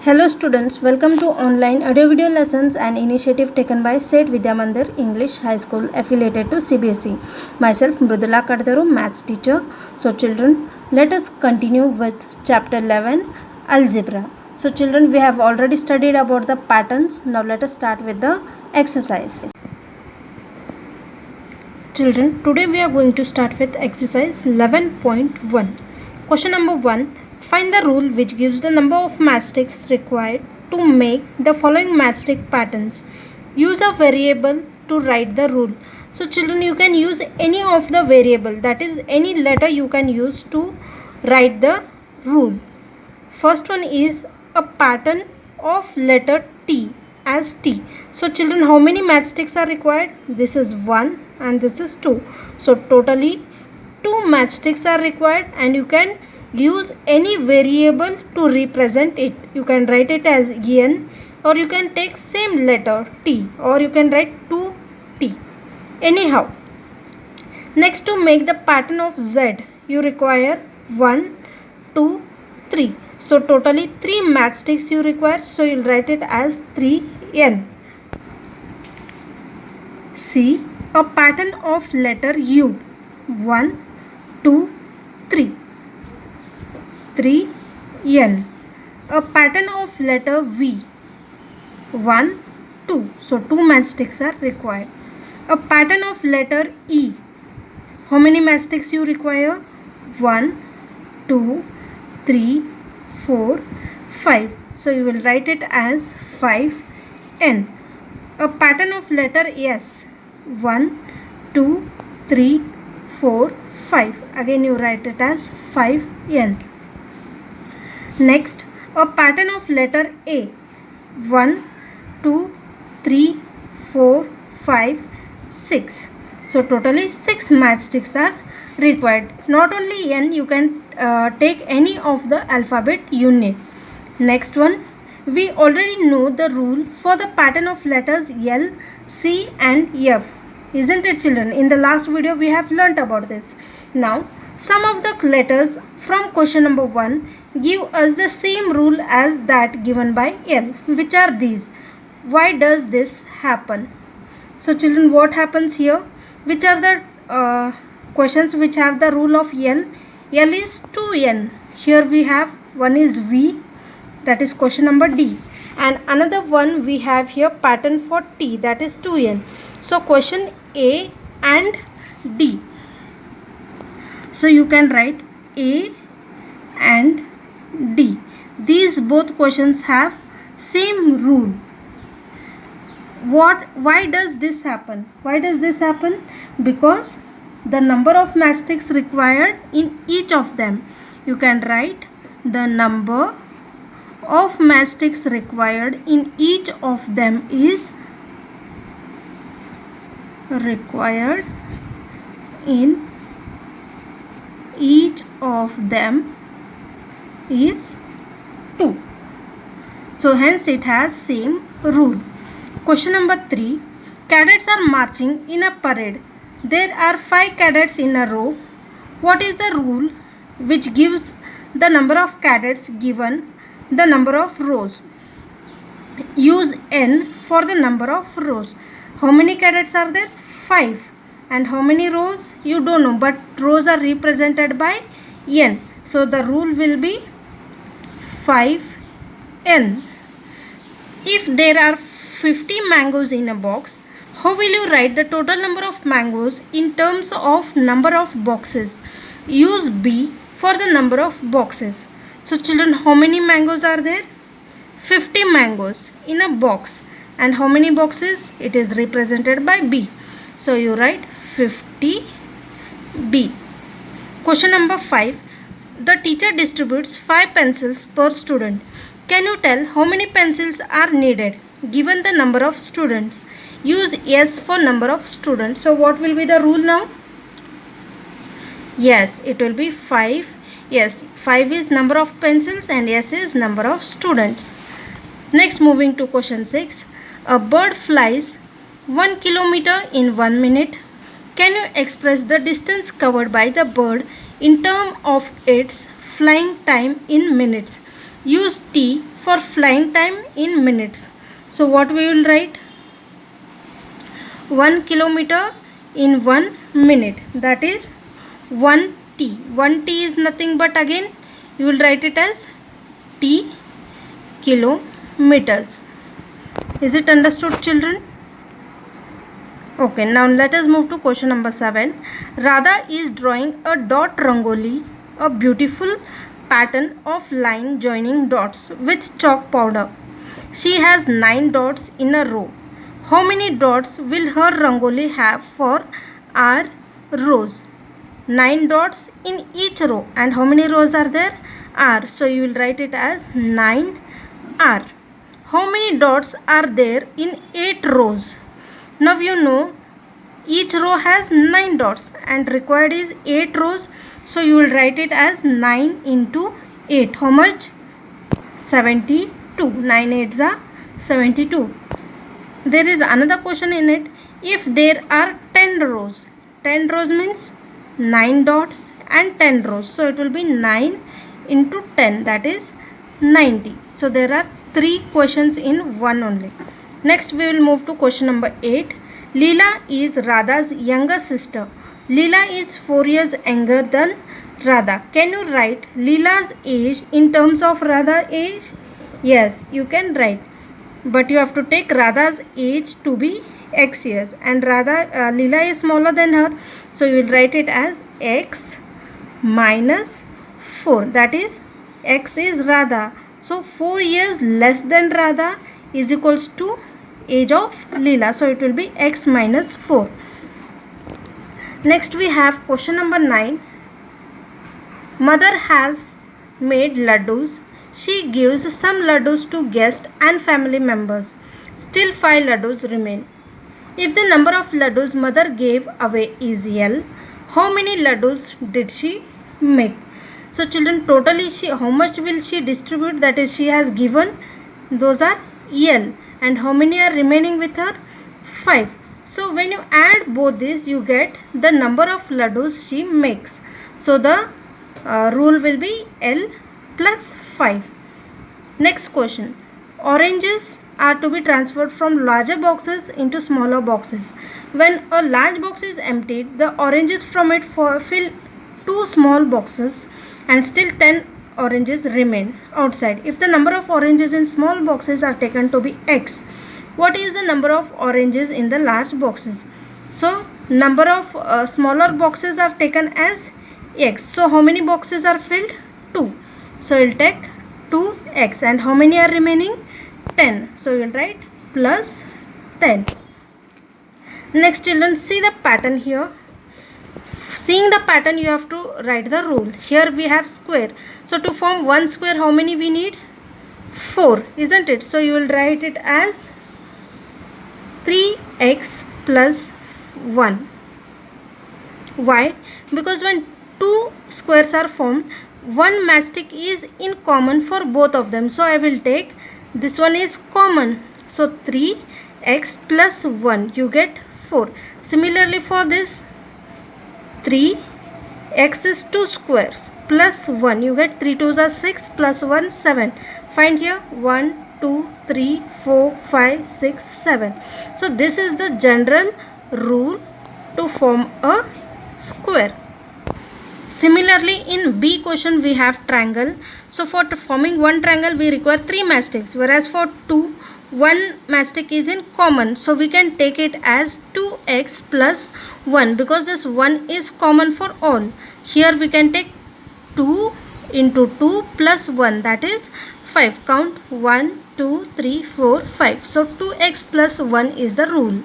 Hello students, welcome to online audio video lessons and initiative taken by Set Vidya Mandir English High School affiliated to CBSE. Myself Mrudula Kaddaru, maths teacher. So children, let us continue with chapter 11 Algebra. So children, we have already studied about the patterns. Now let us start with the exercise. Children, today we are going to start with exercise 11.1. Question number 1. Find the rule which gives the number of matchsticks required to make the following matchstick patterns. Use a variable to write the rule. So children, you can use any of the variable, that is any letter you can use to write the rule. First one is a pattern of letter T as T. So children, how many matchsticks are required? This is 1 and this is 2. So totally 2 matchsticks are required, and you can use any variable to represent it. You can write it as En, or you can take same letter T, or you can write 2T. Anyhow, next, to make the pattern of Z, you require 1, 2, 3. So totally 3 matchsticks you require. So you'll write it as 3N. C, a pattern of letter U. 1, 2, 3. 3N. A pattern of letter V. 1, 2. So 2 matchsticks are required. A pattern of letter E. How many matchsticks you require? 1, 2, 3, 4, 5. So you will write it as 5N. A pattern of letter S. 1, 2, 3, 4, 5. Again you write it as 5N. Next, a pattern of letter A. 1, 2, 3, 4, 5, 6. So totally 6 matchsticks are required. Not only N, you can take any of the alphabet you need. Next one, we already know the rule for the pattern of letters L, C and F. Isn't it children? In the last video we have learnt about this. Now, some of the letters from question number 1 give us the same rule as that given by L. Which are these? Why does this happen? So children, what happens here? Which are the questions which have the rule of L? L is 2N. Here we have one is V, that is question number D. And another one we have here pattern for T, that is 2N. So question A and D. So you can write A and D. These both questions have same rule. Why does this happen? Why does this happen? Because the number of matchsticks required in each of them. You can write the number of matchsticks required in each of them is required in each of them is 2. So hence it has same rule. Question number 3. Cadets are marching in a parade. There are 5 cadets in a row. What is the rule which gives the number of cadets given the number of rows? Use N for the number of rows. How many cadets are there? 5. And how many rows? You don't know, but rows are represented by N. So the rule will be 5N. If there are 50 mangoes in a box, how will you write the total number of mangoes in terms of number of boxes? Use B for the number of boxes. So children, how many mangoes are there? 50 mangoes in a box. And how many boxes? It is represented by B. So you write 50B. Question number 5. The teacher distributes 5 pencils per student. Can you tell how many pencils are needed given the number of students? Use S for number of students. So what will be the rule now? Yes, it will be 5. Yes, 5 is number of pencils and S is number of students. Next, moving to question 6. A bird flies 1 kilometer in 1 minute. Can you express the distance covered by the bird in terms of its flying time in minutes? Use T for flying time in minutes. So what we will write? 1 kilometer in 1 minute, that is 1 t. 1 t is nothing but, again you will write it as t kilometers. Is it understood, children? Okay, now let us move to question number 7. Radha is drawing a dot rangoli, a beautiful pattern of line joining dots with chalk powder. She has 9 dots in a row. How many dots will her rangoli have for our rows? 9 dots in each row. And how many rows are there? R. So you will write it as 9R. How many dots are there in 8 rows? Now you know each row has 9 dots and required is 8 rows. So you will write it as 9 into 8. How much? 72. 9 8s are 72. There is another question in it. If there are 10 rows, 10 rows means 9 dots and 10 rows. So it will be 9 into 10, that is 90. So there are 3 questions in one only. Next we will move to question number 8. Leela is Radha's younger sister. Leela is 4 years younger than Radha. Can you write Leela's age in terms of Radha's age? Yes, you can write. But you have to take Radha's age to be x years, and Leela is smaller than her, so you will write it as x minus 4, that is x is Radha, so 4 years less than Radha is equals to age of Leela, so it will be x minus 4. Next we have question number 9. Mother has made laddus. She gives some laddus to guests and family members. Still 5 laddus remain. If the number of laddus mother gave away is L, how many laddus did she make? So children, totally how much will she distribute? That is, she has given, those are L. And how many are remaining with her? 5. So when you add both these, you get the number of laddus she makes. So the rule will be L plus 5. Next question. Oranges are to be transferred from larger boxes into smaller boxes. When a large box is emptied, the oranges from it fill 2 small boxes and still 10 oranges remain outside. If the number of oranges in small boxes are taken to be x, what is the number of oranges in the large boxes? So number of smaller boxes are taken as x. So how many boxes are filled? 2. So you will take 2x, and how many are remaining? 10. So you will write plus 10. Next children, see the pattern here. Seeing the pattern, you have to write the rule. Here we have square. So to form one square, how many we need? 4, isn't it? So you will write it as 3x plus 1. Why? Because when 2 squares are formed, one matchstick is in common for both of them. So I will take this one is common. So 3x plus 1, you get 4. Similarly for this, 3x is 2 squares plus 1, you get 3 2s are 6 plus 1 7. Find here 1 2 3 4 5 6 7. So this is the general rule to form a square. Similarly, in B question we have triangle. So for forming one triangle we require 3 matchsticks, whereas for 2, one matchstick is in common. So we can take it as 2x plus 1 because this 1 is common for all. Here we can take 2 into 2 plus 1, that is 5. Count 1 2 3 4 5. So 2x plus 1 is the rule.